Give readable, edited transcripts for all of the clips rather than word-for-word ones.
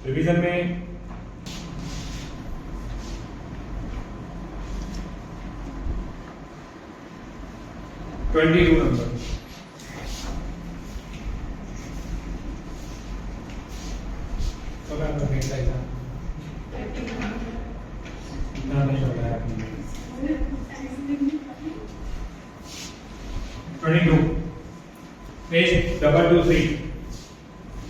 Revision में twenty two number तो मैं आपको देखता ही था इतना नहीं होता है 22 page 223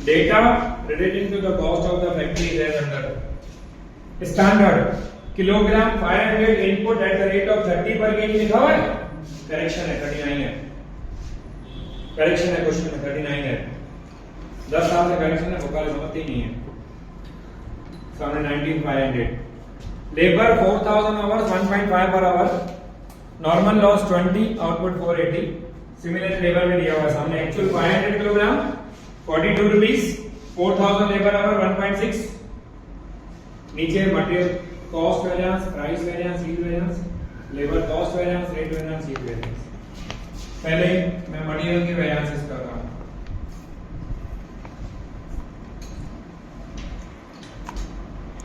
data relating to the cost of the factory is as under standard kilogram 500 input at the rate of 30 per kg लिखा हुआ है करेक्शन है 39 है करेक्शन है क्वेश्चन में 39 है 10 साल से करेक्शन है भोकाल समझते ही नहीं है सामने 19500 labour 4000 hours 1.5 per hour normal loss 20 output 480 similar labour में दिया हुआ है सामने actual 500 kilogram 42 rupees 4000 labour our 1.6 नीचे material cost variance price variance yield variance labour cost variance rate variance yield variance पहले मैं मटेरियल के वेरिएंसेस कर रहा हूं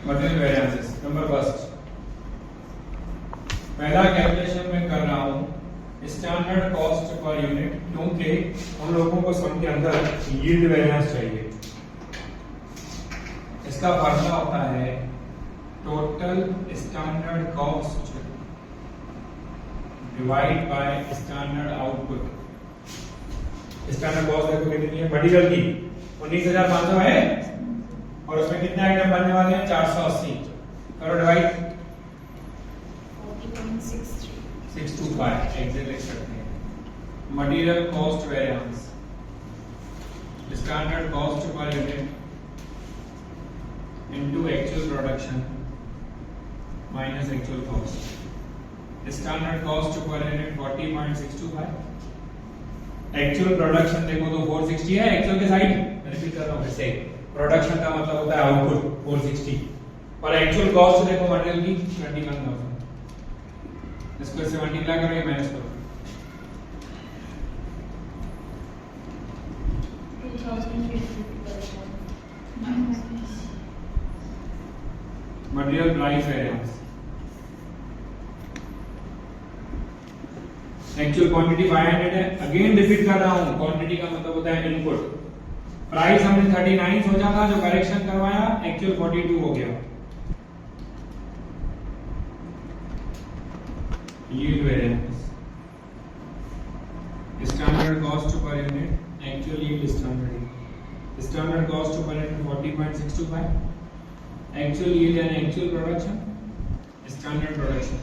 मटेरियल वेरिएंसेस नंबर फर्स्ट पहला कैलकुलेशन मैं कर रहा हूं स्टैंडर्ड कॉस्ट पर यूनिट क्योंकि हम लोगों को सम के अंदर यील्ड वेरिएंस चाहिए इसका फार्मूला होता है total standard cost divide by standard output standard cost देखो कितनी है मटेरियल की 19500 है और उसमें कितने आइटम बनने वाले हैं 480 करो डिवाइड 625 एग्जैक्ट लिख सकते हैं material cost variance standard cost per unit into actual production minus actual cost standard cost per unit 40.625 actual production देखो तो 460 है एक्चुअल के साइड रिपीट कर रहा हूं फिर से प्रोडक्शन का मतलब होता है आउटपुट 460 और एक्चुअल कॉस्ट देखो मटेरियल की 21000 इसको इससे मल्टीप्लाई करो या माइनस करो 2050 material price variance actual quantity 500 है अगेन रिपीट कर रहा हूं क्वांटिटी का मतलब होता है इनपुट प्राइस हमने 39 सोचा था जो करेक्शन करवाया एक्चुअल 42 हो गया yield variance standard cost per unit actual yield standard cost per unit 40.625 actual yield and actual production standard production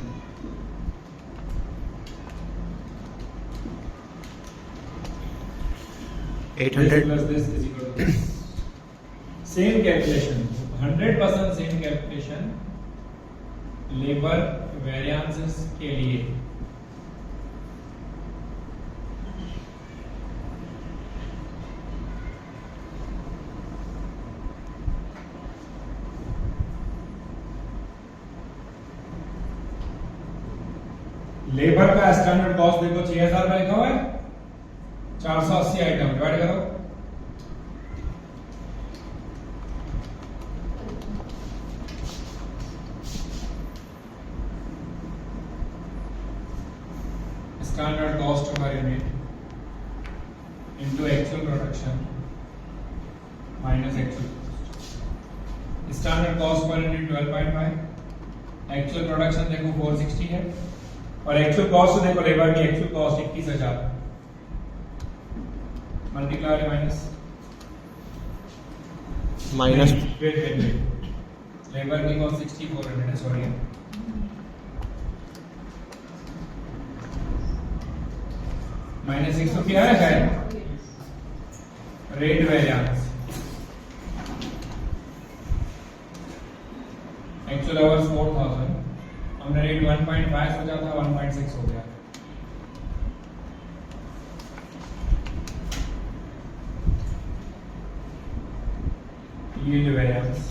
this plus this is equal to this. Same calculation 100% same calculation labour variances के लिए labour का standard cost देखो 6000 में लिखा हुआ है 480 item divide करो standard cost per unit into actual production minus actual cost. Standard cost per unit 12.5 actual production देखो 460 है और actual cost देखो लेबर की actual cost 21000 multiply minus weight labour की कॉस्ट 6400 है सॉरी माइनस 6 क्या है रेट वेरिएंस एक्चुअल आवर्स 4000 हमने रेट 1.5 सोचा था 1.6 हो गया यील्ड वेरिएंस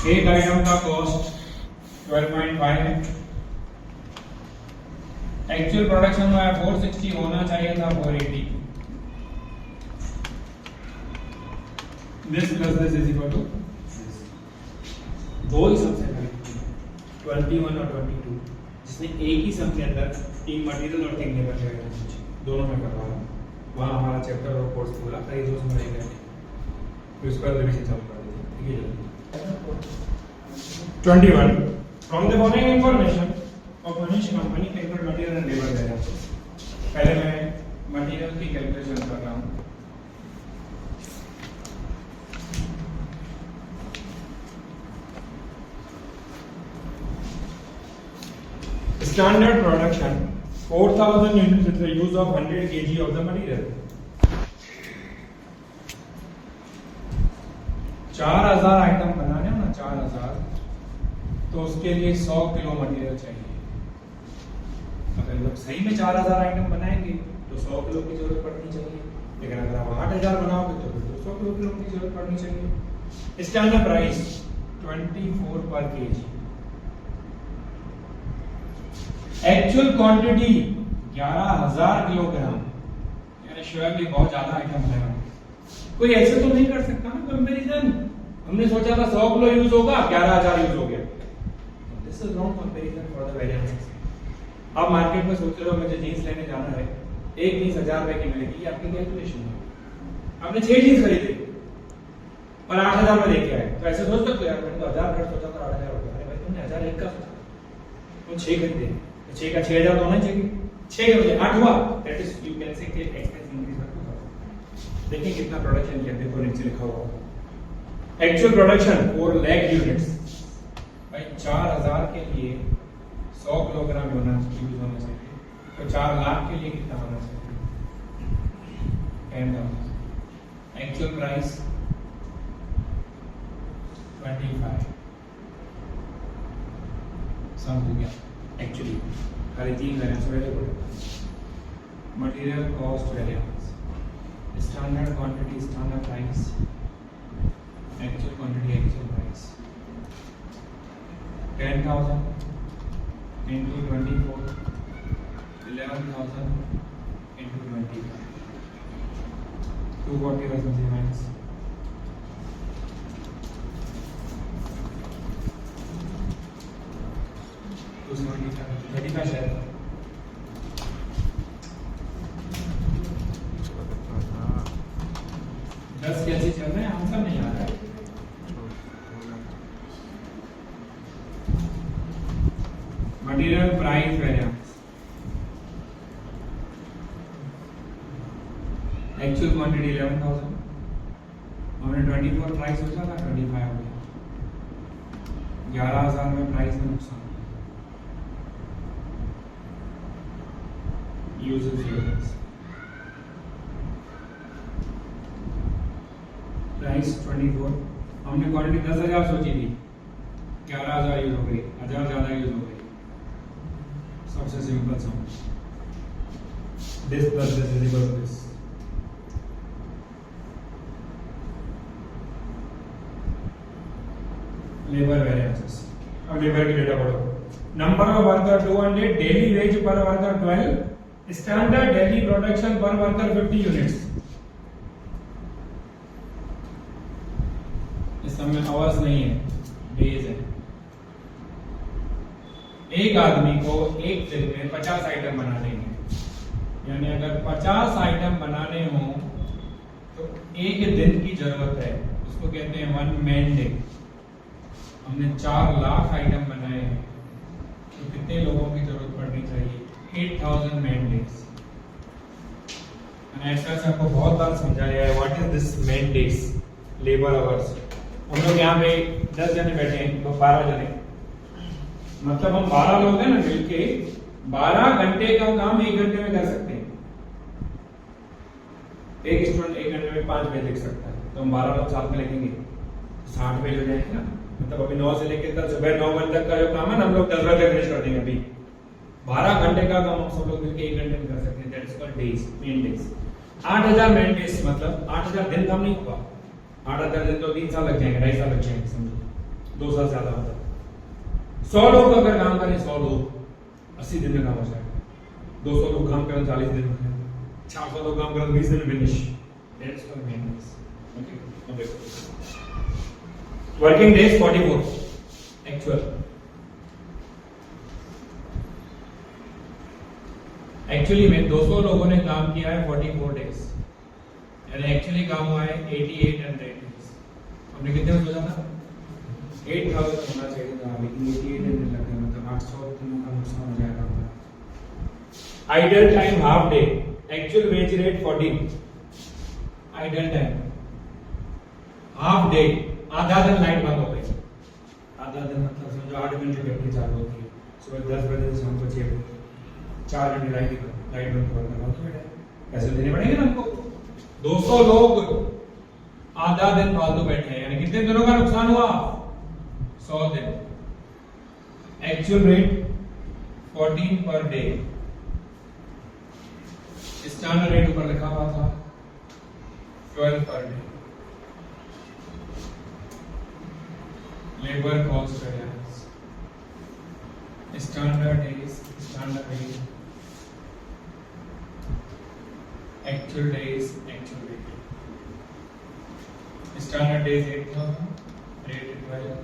एक आइटम का कॉस्ट 12.5 है एक्चुअल प्रोडक्शन हुआ है 460, होना चाहिए था 480। This plus this is equal to, दो ही सम से करें 21 और 22, जिसमें एक ही सम के अंदर तीन मटेरियल और तीन लेबर है, दोनों में करवा रहा हूँ। वहाँ हमारा चैप्टर और कोर्स पूरा कई दो सम रहेगा, फिर उसके बाद रिवीजन चालू कर देते हैं। ठीक है, 21 from the following information of Manish company calculate material and labour variance. पहले मैं मटेरियल की कैलकुलेशन कर रहा हूँ। Standard production 4000 units with the use of 100 kg of the material. 4000 item बनाने हैं ना, 4000, तो उसके लिए 100 किलो मटेरियल चाहिए। अगर लोग सही में 4000 आइटम बनाएंगे तो 100 किलो की जरूरत पड़नी चाहिए, लेकिन अगर आप 8000 बनाओगे तो फिर 200 किलो की जरूरत पड़नी चाहिए। स्टैंडर्ड प्राइस 24 पर केजी। एक्चुअल क्वांटिटी 11000 किलोग्राम, यानी श्योरली बहुत ज्यादा आइटम बनाया। कोई ऐसे तो नहीं कर सकता ना कंपैरिजन, हमने सोचा था 100 किलो यूज होगा, 11000 यूज हो गया। This is wrong comparison for the variances. आप मार्केट में सोच रहे हो मुझे जींस लेने जाना है, एक जींस 1000 रुपए की मिलेगी, ये आपकी कैलकुलेशन है। आपने 6 जींस खरीदे और 8000 में लेके आए, तो ऐसे सोच सकते हो यार मैंने तो 1000 का सोचा था 8000 हो गया। अरे भाई तुमने 1001 का सोचा, तुम 6 खरीदे, 6 का 6000 होना चाहिए, 6 के बजाय 8 हुआ, that is you can say कि एक्सपेंस इंक्रीज कर दो। देखिए कितना प्रोडक्शन किया, देखो नीचे लिखा हुआ एक्चुअल प्रोडक्शन 4 लाख यूनिट्स। भाई 4000 के लिए 100 किलोग्राम यूज होना चाहिए, तो 4 लाख के लिए कितना होना चाहिए? 10,000। Actual price 25। सम हो गया एक्चुअली खाली 3 variance available. Material cost variance, standard quantity standard price, actual quantity actual price. 10,000 into 24, 11,000 into 25, 240 resistance. दस कैसे चल रहे हैं, आंसर नहीं आ रहा है। Material price variance, actual quantity 11,000, हमने 24 प्राइस सोचा था, 25 हो गया। 11,000 में प्राइस में नुकसान, यूजेस प्राइस 24, हमने क्वांटिटी 10,000 सोची थी, 11,000 यूज हो गई, 1000 ज्यादा यूज हो गई। सबसे simple sum, this plus this is equal to this. Labour variances, अब लेबर की डेटा पढ़ो। Number of worker 200, daily wage per worker 12, standard daily production per worker 50 units. इस समय आवर्स नहीं है, डेज है। एक आदमी को एक दिन में 50 आइटम बनाने हैं, यानी अगर 50 आइटम बनाने हो तो एक दिन की जरूरत है, उसको कहते हैं 1 मैन डे। हमने 4 लाख आइटम बनाए हैं, तो कितने लोगों की जरूरत पड़नी चाहिए? 8000 मैन डेज। ऐसा आपको बहुत बार समझाया है what is this man days, labour hours. हम लोग यहाँ पे 10 जने बैठे हैं, तो 12 जने, मतलब हम 12 लोग हैं ना मिलके 12 घंटे का काम 1 घंटे में कर सकते हैं। एक स्टूडेंट 1 घंटे में 5 पेज लिख सकता है, तो हम 12 लोग साथ में लिखेंगे 60 पेज हो जाएंगे ना। मतलब अभी 9 से लेकर सुबह 9 बजे तक का जो काम है ना, हम लोग 10 बजे फिनिश कर देंगे। अभी 12 घंटे का काम हम सब लोग मिलकर 1 घंटे में कर सकते हैं, that is called days, main days. 8000 man days मतलब 8000 दिन काम नहीं होगा। 8000 दिन तो 3 साल लग जाएंगे, 2.5 साल लग जाएंगे, समझो 2 साल ज्यादा होता है। 100 लोग अगर काम करें, 100 लोग 80 दिन में काम हो जाएगा। 200 लोग काम करें 40 दिन में, 400 लोग काम करें 20 दिन में finish. That's the main okay. अब देखो वर्किंग डेज 44 एक्चुअल। एक्चुअली में 200 लोगों ने काम किया है 44 डेज, यानी एक्चुअली काम हुआ है 8800 डेज। हमने कितने में सोचा था 8000 होना चाहिए था, लेकिन 8800 लग गया, मतलब 800 दिनों का नुकसान हो जाएगा हमारा। Idle time half day, actual wage rate 14। Idle time half day, आधा दिन लाइट बंद हो गई। आधा दिन मतलब समझो 8 घंटे बैटरी चालू होती है, सुबह 10 बजे से शाम को 6 बजे, 4 घंटे लाइट बंद करना तो पैसे देने पड़ेंगे ना हमको। 200 लोग आधा दिन फालतू बैठे हैं, यानी कितने दिनों का नुकसान हुआ 100 दिन। Actual rate 14 per day. Standard rate ऊपर लिखा हुआ था 12 per day. Labour cost variance, standard days, standard days, actual days, actual rate. Standard days 8000, rate 12,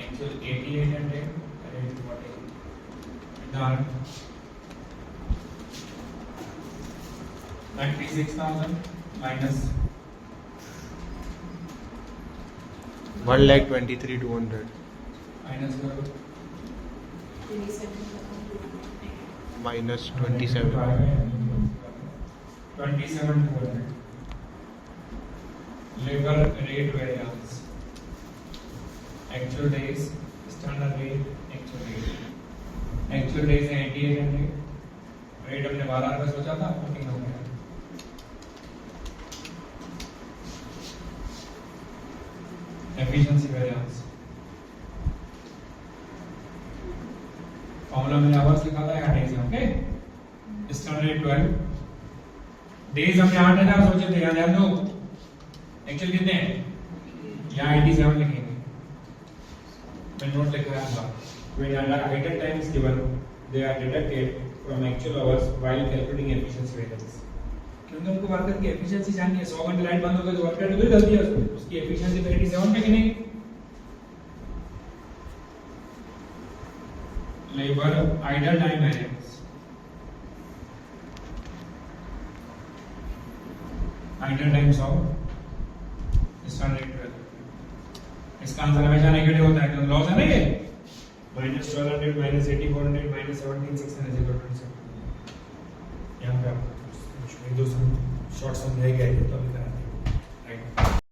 actual 8800, rate 40। Done. 96,000 minus 1,23,200 minus करो minus 27 27,400। Labour rate variance, actual days, standard rate, actual rate. Actual days है 8800, rate हमने 12 रुपए सोचा था 14 हो गया। Efficiency variance, formula मैंने hours लिखा था, यहाँ डेज है। ओके, स्टैंडर्ड रेट 12, डेज हमने 8000 सोचे थे, याद दो। एक्चुअल कितने हैं, यहाँ 87 लिखेंगे, मैं नोट लिखा था। When idle time is given, they are deducted from actual hours while calculating efficiency variance. क्योंकि हमको वर्कर की एफिशिएंसी जाननी है। 100 घंटे लाइट बंद हो गई तो वर्कर की कोई गलती है उसमें, उसकी एफिशिएंसी तो 87 पे गिनेगी। Labour idle time variance, idle time 100, standard 12। इसका आंसर हमेशा नेगेटिव होता है, क्योंकि लॉस है ना ये। -1200 -8400 -17600 27। यहाँ पे आप एक दो शॉर्ट समझाए गए थे तो अभी करा देंगे, राइट।